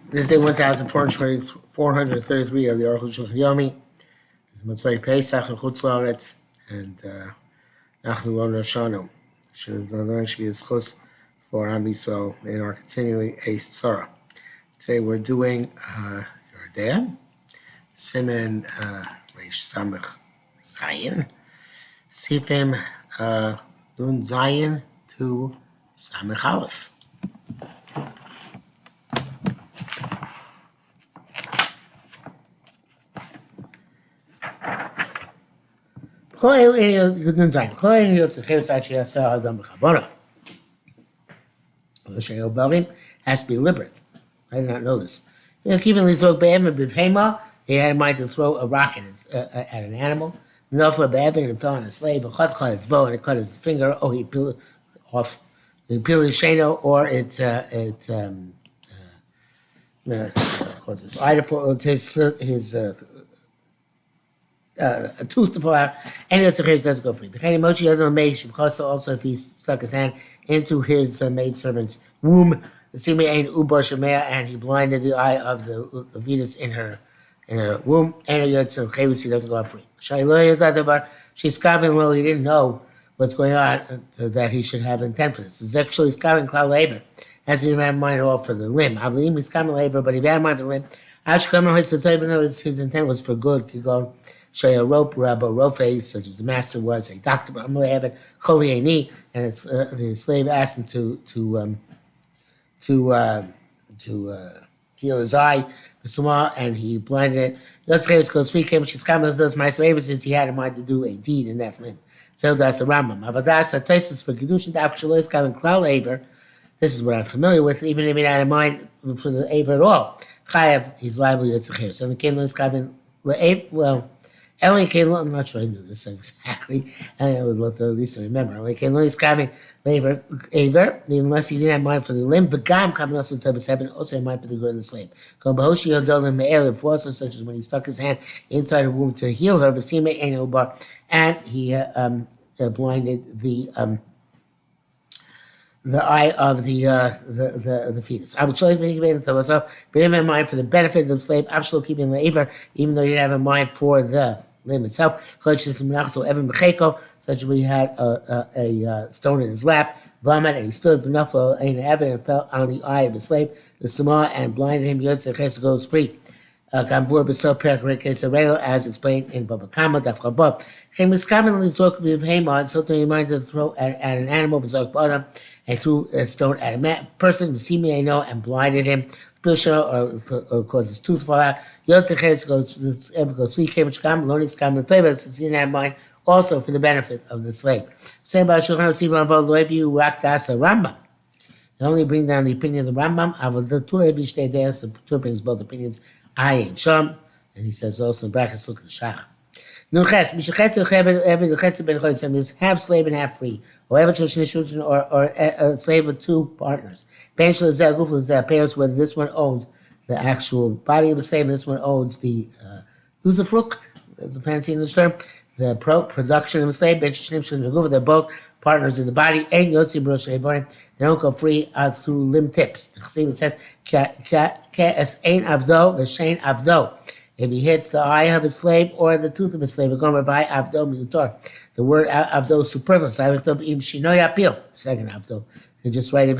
This is day 1433 of the Arukh HaShulchan Yomi. It's Motzei Pesach and Chutz La'aretz, and Nachnu Lo Nashanu. The learning should be as close for Am Yisrael in our continuing Eis Tzara. Today we're doing Yordea, Simen Reish Samech Zayin, Sifim Nun Zayin to Samech Aleph. Has to be deliberate. I did not know this. He had in mind to throw a rock at an animal. And fell on a slave. Cut his bow and it cut his finger. Oh, he peeled it off. He peeled his shano, or causes a tooth to fall out, and the other doesn't go free. Also, if he stuck his hand into his maidservant's womb, and he blinded the eye of the fetus in her womb, and he doesn't go out free. She's covering low. He didn't know what's going on, that he should have intent for this. It's actually covering cloud laver, as he didn't have in mind at all for the limb. He's covering laver, but he had in mind for the limb. Even though his intent was for good, could go. A rope, rabba, rofe, such as the master was, a doctor, and the slave asked him to heal his eye, and he blinded it. Goes free, came she's coming as those my slaves, since he had in mind to do a deed in that limb. So that's a Rambam. Avadas Hatasis for Kedushin Dafshalos coming Klal Aver. This is what I'm familiar with, even if he had in mind for the Aver at all. Chayav, he's liable to Yitzchak. So the king is coming, well, Eli Kelo, I'm not sure I knew this exactly. I was at least I remember. Eli Kelo is coming Aver, unless he didn't have mind for the limb. V'gam coming also to his heaven, also had mind for the good of the slave. Kobahoshi Yodolim Me'elim, also such as when he stuck his hand inside her womb to heal her, V'sime Ein Ubar, and he blinded the eye of the fetus. I would show you in mind for the benefit of the slave, absolutely keeping the aver, even though you didn't have in mind for the limb itself. Such as we had a stone in his lap, vomit, and he stood for Naflo and fell on the eye of the slave, the Sama, and blinded him. Yotze goes free. As explained in Baba Kama, Daf Chavav. Came this commonly spoken with Hema, and something he minded to throw at an animal, and threw a stone at a person, the see me I know, and blinded him. Or caused his tooth to fall out. Yotze goes free. Came Shkam, Lonis Kam, the Teva, since he didn't have mind, also for the benefit of the slave. Same about Shulchan Sivan Vod Loebu Rakdas Rambam. They only bring down the opinion of the Rambam. The Torah every day, the Torah brings both opinions. I ain't Sham, and he says also in brackets, look at the Shach. Half slave and half free, or a slave with two partners. Parents whether this one owns the actual body of the slave, and this one owns the who's the fruit, as a fancy English term, the production of the slave. They're both partners in the body. They don't go free through limb tips. The Chassidus says, if he hits the eye of a slave or the tooth of a slave, the word avdo is superfluous. The second avdo. You just write if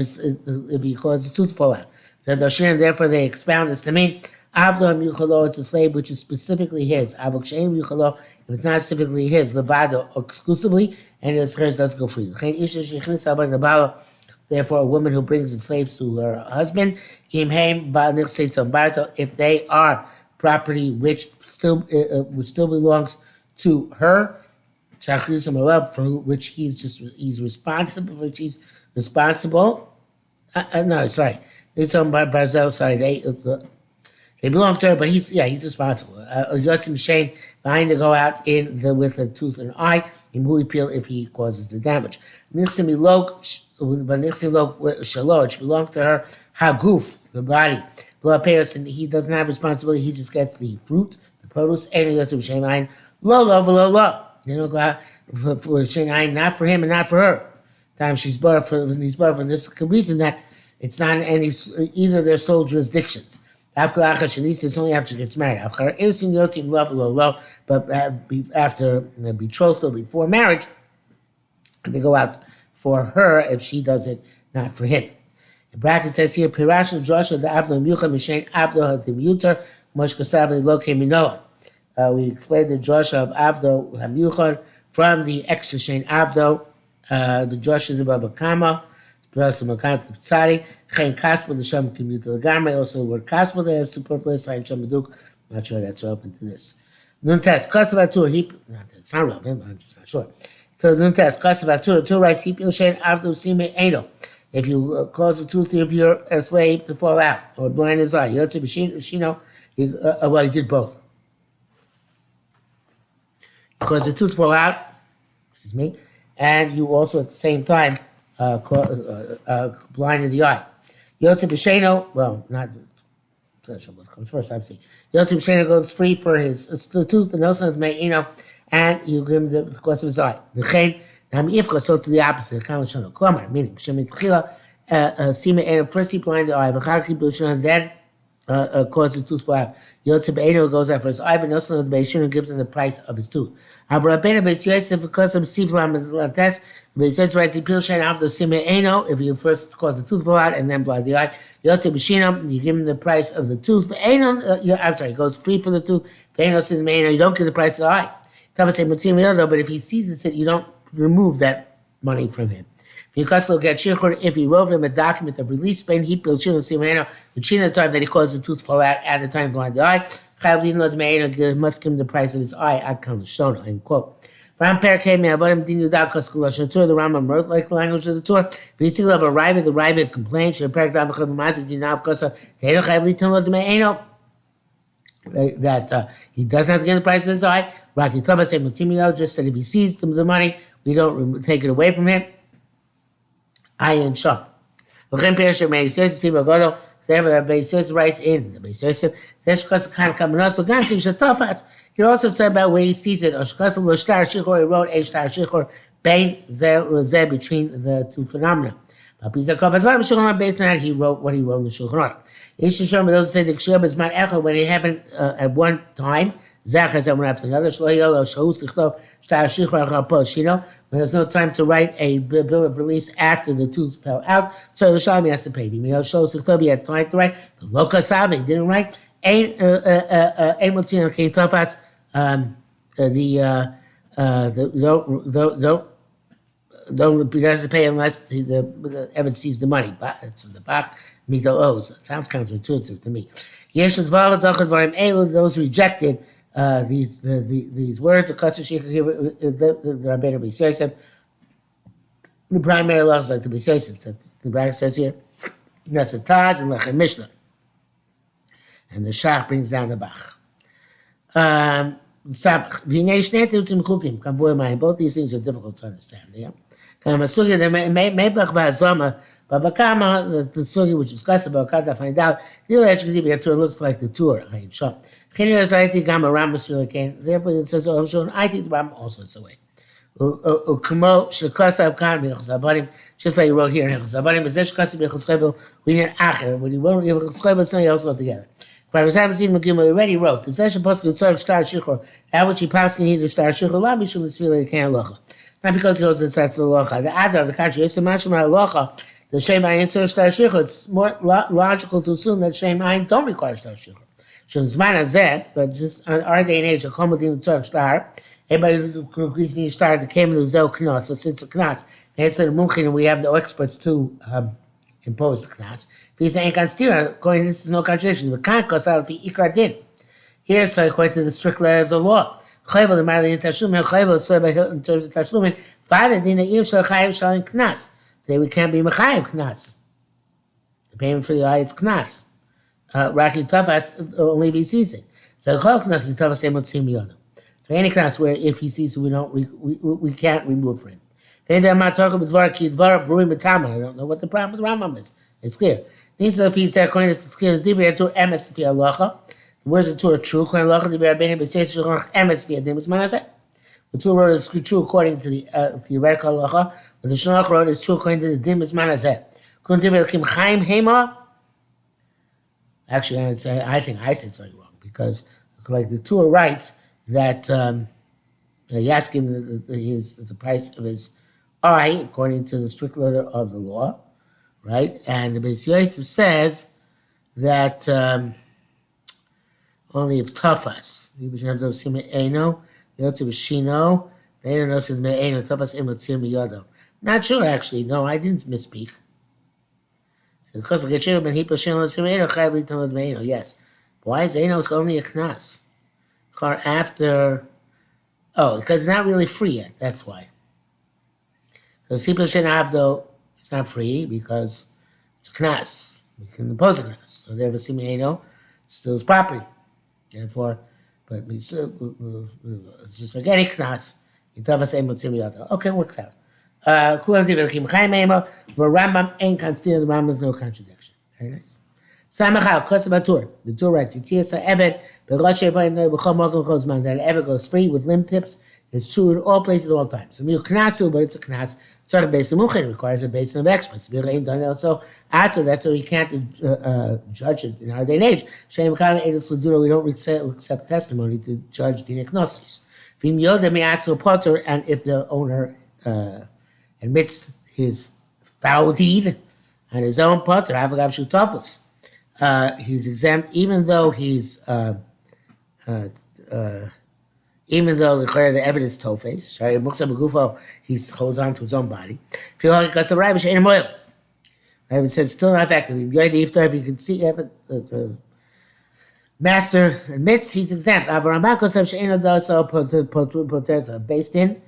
he causes the tooth to fall out. So therefore they expound this to mean avdo yuchalo, it's a slave which is specifically his. Avok shein yuchalo, if it's not specifically his, levado exclusively, and his chayes doesn't go free. Therefore, a woman who brings the slaves to her husband, if they are property which still belongs to her, for which he's responsible. No, sorry, this one by Barzel. Sorry, they belong to her, but he's responsible. Yotzim Shane behind to go out with a tooth and eye in Hui Peel if he causes the damage. Nixim Lok Shalo, it should belong to her. Haguf, the body. And he doesn't have responsibility, he just gets the fruit, the produce, and he goes to Shenayin. Lo. They don't go out for Shenayin, not for him and not for her. Time she's brought for this reason that it's not in any either of their sole jurisdictions. After it's only after she gets married. After Isin Yotzim Love Low, but after betrothal, before marriage, they go out for her if she does it, not for him. The bracket says here, Pirash Joshua the Avlo Mucha Mishain Avlo Hadimuter Moshkasav Loke Minoa. We explained the Joshua of Avdo Hamuchar from the extra Shein Avdo. The Joshua is about Bakama. Also, the Sham commuter Garme, also the word Kasma there is superfluous. I'm not sure that's open to this. Nuntas, Kasavatur, heap, that's not relevant, I'm just not sure. So Nuntas, Kasavatur, two rights, heap Ilshain Avdu Sime Eno. If you cause the tooth of your slave to fall out, or blind his eye, Yotze Bashino, well, he did both. Because the tooth fall out, excuse me, and you also at the same time blind in the eye. Yotze B'Sheno, well, not what comes first, obviously. Yotze B'Sheno goes free for his tooth, and also and you give him the course of his eye. The chain, so to the opposite, Klamar, meaning first he blind the eye, then causes the tooth fall out. Yotze B'Eno goes out for his eye, and also the B'Sheno gives him the price of his tooth. Because of Sivlam test, Beis writes if you first cause the tooth fall out and then blind the eye, Yotze B'Shino, you give him the price of the tooth. I'm sorry, it goes free for the tooth. You don't give the price of the eye. But if he seizes it, you don't remove that money from him. Because he'll get shirkur if he wrote him a document of release, Spain, he built shirkur simeno between the time that he caused the tooth to fall out and the time blind the eye. Must give him the price of his eye. End quote. Ram Per came me avodim din yudah koskoloshin Torah. The Rambam wrote like the language of the Torah. Basically, of a rival, the rival complained. She per dam b'chad mazik dinav kosa. They don't have litin lo d'me'eno. That he doesn't have to get the price of his eye. Raki Tova said Mutimio just said if he sees the money, we don't take it away from him. Ayin Shah. V'chem Perishah Meis Yosef Siva Godo. Therefore, the Beis Yosef writes in the Beis Yosef. There's kind of coming also. Gan King Shatafas. He also said about where he sees it. Oshkasel L'Shtar Shichor. He wrote Shtar Shichor. Bein Zeh between the two phenomena. But Peter Kofas Lam Shulchan based on that he wrote what he wrote in the Shulchan Aruch. Yeshua those say the Kshub is Mat Echo when it happened at one time. Zach has one after another. When there's no time to write a bill of release after the tooth fell out, so the Shalom has to pay. He had time to write. The Lokasav, he didn't write. He doesn't pay unless the Evan sees the money. But it's from the Bach. Midal Oz. It sounds counterintuitive to me. Those who rejected these words, the Rabbeinu B'Yosef, the primary law is like the B'Yosef. The bracket says here, that's a Taz and Lechem Mishnah. And the Shach brings down the Bach. Both these things are difficult to understand. Yeah? But Bakama, the sugi which is discussed about Kata find out, the Torah looks like the Torah. Therefore it says, I think the Ram also is away. Just like he wrote here in we need Acher, when he wrote something else altogether. Already wrote, that which he passed can either start Shichor, Labishul is feeling can't locha. Not because he goes inside the locha. The Adar, the country, is the Mashma locha. The Shem Ayin Sir Star Shichur, it's more logical to assume that Shem Ayin don't require Star Shichur. Shem Zman Azeh, but just on our day and age, a Komodim Tzor Star, everybody who agrees to Star that came into Zel Knas, so since the Knas, and it's a Mumchin, and we have no experts to impose the Knas. If he's saying Kanstira, according to this is no contradiction, but can't cause out if he Ikra din. Here, so according to the strict letter of the law, Chayvel, the Marley in Tashlumin, Chayvel, so in terms of Tashlumin, Father, Dina Yiv Shal Chayiv Shal in Knas. Today we can't be Mechayiv Knas. The payment for the eye is Knas. Raki Tafas, only if he sees it. So Chol Knas, the Tafas Emotzim Yodim. So any Knas where if he sees it, we can't remove for him. I don't know what the problem with Rambam is. It's clear. Means if he said according to the clear, the Divri Torah Emes Tefi Halacha. The words of the Torah true. According to Halacha, the Rabbeinu B'Seis Shulchan Emes Tefi Adim is Manaseh. The Torah wrote is true according to the theoretical halacha, but the Shulchan wrote is true according to the dim is manazeh. According to the Kim Chaim Hema, Actually, I think I said something wrong because, like the Torah writes that he asked him the price of his eye according to the strict letter of the law, right? And the Beis Yosef says that only if tafas, not sure actually. No, I didn't misspeak. Because yes. Why is Enos only a knas? After, because it's not really free yet. That's why. Because people shouldn't have though. It's not free because it's a knas. We can impose a knas. So therefore, Simeino still his property. Therefore, but it's just like any knas. Okay, works out. Rambam ain't considered the Rambam's no contradiction. Very nice. Samachal, Kosabatur. The Torah writes, Yitzhak Eved, that ever goes free with limb tips. It's true in all places, all times. So, knasu, but it's a knas. It's not a base of muchin, requires a base of experts. Also, after that, so we can't judge it in our day and age. We don't accept testimony to judge the knossos. And if the owner admits his foul deed on his own potter, he's exempt, even though he's even though the evidence toe-face, he holds on to his own body. It says still not effective. If you can see, if the master admits he's exempt. Based in.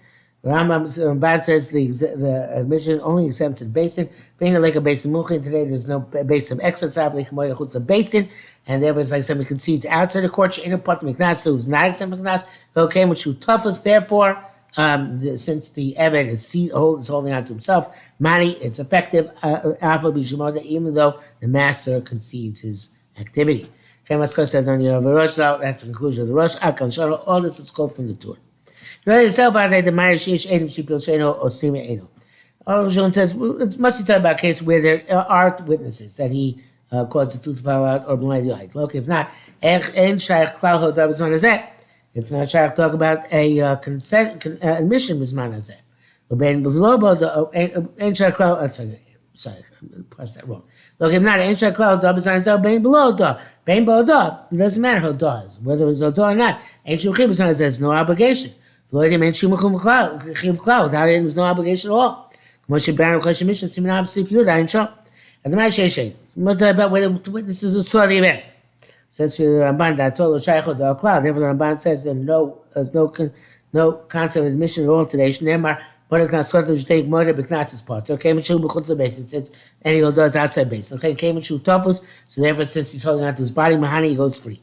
Ramban says the admission only exempts in basin. Being like a basin muchin today, there's no basin experts. It's a basin, and there was like somebody concedes outside the court. She'ain't a part of Miknas, who's not exempt from Miknas. Okay, which you toughest. Therefore, since the evidence is holding on to himself, Mani, it's effective. Even though the master concedes his activity. That's the conclusion of the Rosh. All this is called from the Torah. Arukh HaShulchan says it must be talking about a case where there are witnesses that he caused the tooth to fall out or blind the eyes. Look, if not, it's not shaykh talk about a admission was manazeh. Sorry, I pressed that wrong. Look, if not, ain't cloud dog is on itself, being below dog. Being below dog. It doesn't matter who dog is, whether it's a dog or not. Ain't Shulchan there's no obligation. Floyd ain't Shulchan cloud. There's no obligation at all. Moshe Baron Cheshemisha, Simon Absif Yud, I ain't sure. And the Mash Sheshay. Must know about whether the witnesses saw the event. Says for the Ramban, that's all the Shaykh of the cloud. Therefore, the Ramban says there's no concept of admission at all today. Shneimar. But it take more than Beknatz's part. Okay, Machu Bechutz base. It says, and he does outside base. Okay, Machu Tofus. So therefore, since he's holding on to his body, Mahani, he goes free.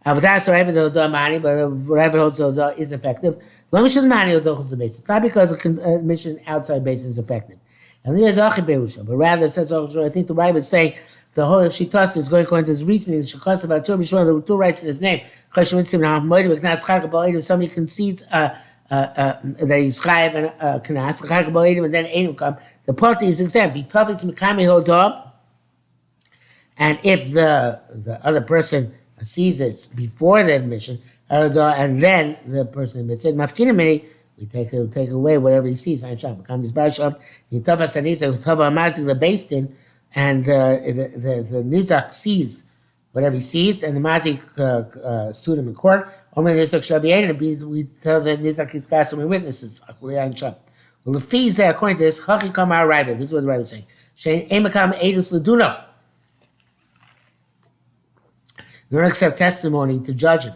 Avadas or ever the Mahani, but whatever holds the is effective. Lomishan Mahani holds the base. It's not because admission outside base is effective. And the but rather it says, I think the Rabbi is saying the whole Shitas is going according to his reasoning. The Shikas about Torah, the two writes in his name. Somebody concedes that he's chayiv and knas, and then ain't come. The party is exempt. And if the other person sees it before the admission, and then the person admits it, we take away whatever he sees. Becomes barsham. The tavas anisa tava amazik the based in, and the nizak sees whatever he sees, and the mazik sued him in court. We tell the nizak is got so many witnesses. Well, the fees there, according to this, hachi kam arrive. This is what the Rabbi is saying. Shein emakam edus leduna. You don't accept testimony to judge him.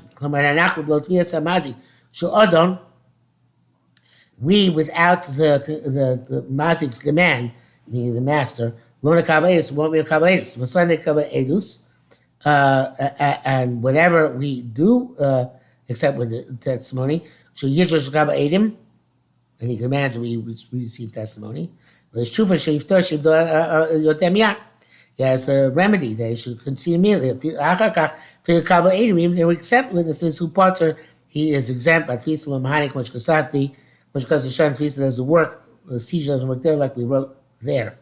We, without the mazik's demand, meaning the master, lona kabayis won't be a kabayis. Masane kabayis. And whatever we do, except with the testimony, and he commands we receive testimony. But it's true for he has a remedy that he should concede immediately. Even if they accept witnesses who partner, he is exempt by Tfisa Mahanik, which Kasati, which Kasashan Tfisa doesn't work, the siege doesn't work there like we wrote there.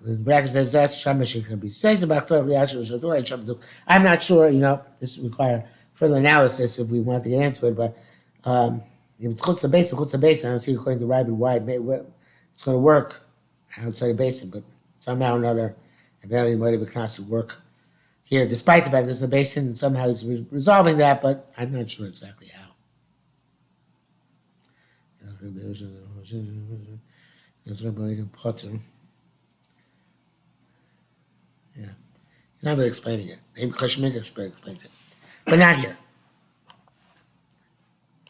The bracket says that's Shamashi can be says about I'm not sure, this would require further analysis if we want to get into it, but if it's chutz the base, I don't see according to Rabbi why it's going to work outside the basin, but somehow or another, evaluating whether it can work here, despite the fact there's the basin, and somehow he's resolving that, but I'm not sure exactly how. Yeah. He's not really explaining it. Maybe Kashmir explains it. But not here.